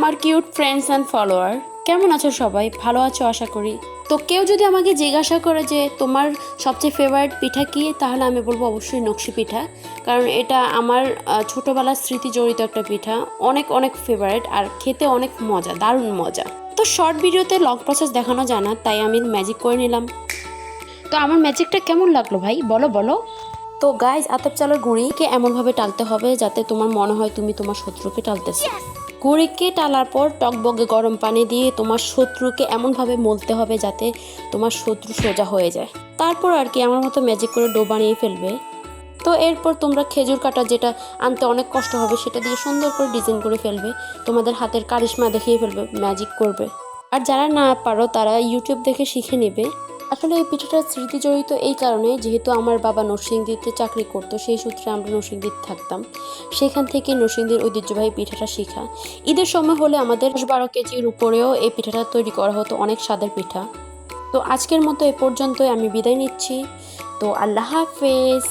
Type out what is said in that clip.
আমার cute friends and follower, কেমন আছো সবাই? ভালো আছো আশা করি। তো কেউ যদি আমাকে জিজ্ঞাসা করে যে তোমার সবচেয়ে ফেভারিট পিঠা কী, তাহলে আমি বলবো অবশ্যই নকশি পিঠা। কারণ এটা আমার ছোটোবেলার স্মৃতি জড়িত একটা পিঠা। অনেক অনেক ফেভারিট আর খেতে অনেক মজা, দারুণ মজা। তো শর্ট ভিডিওতে লং প্রসেস দেখানো যায় না, তাই আমি ম্যাজিক করে নিলাম। তো আমার ম্যাজিকটা কেমন লাগলো ভাই, বলো বলো। তো গাইজ, আতপ চালের গুঁড়িকে এমনভাবে টালতে হবে যাতে তোমার মনে হয় তুমি তোমার শত্রুকে টালতেছো। গুঁড়িকে টালার পর টকবগে গরম পানি দিয়ে তোমার শত্রুকে এমনভাবে মলতে হবে যাতে তোমার শত্রু সোজা হয়ে যায়। তারপর আর কি আমার মতো ম্যাজিক করে ডো বানিয়ে ফেলবে। তো এরপর তোমরা খেজুর কাটা, যেটা আনতে অনেক কষ্ট হবে, সেটা দিয়ে সুন্দর করে ডিজাইন করে ফেলবে। তোমাদের হাতের কারিশমা দেখিয়ে ফেলবে, ম্যাজিক করবে। আর যারা না পারো তারা ইউটিউব দেখে শিখে নেবে। আসলে এই পিঠাটার স্মৃতি জড়িত এই কারণে, যেহেতু আমার বাবা নরসিংদীতে চাকরি করতো, সেই সূত্রে আমরা নরসিংদীতে থাকতাম। সেখান থেকে নরসিংদীর ঐতিহ্যবাহী পিঠাটা শেখা। ঈদের সময় হলে আমাদের 10-12 কেজির উপরেও এই পিঠাটা তৈরি করা হতো, অনেক স্বাদের পিঠা। তো আজকের মতো এ পর্যন্তই, আমি বিদায় নিচ্ছি। তো আল্লাহ হাফেজ।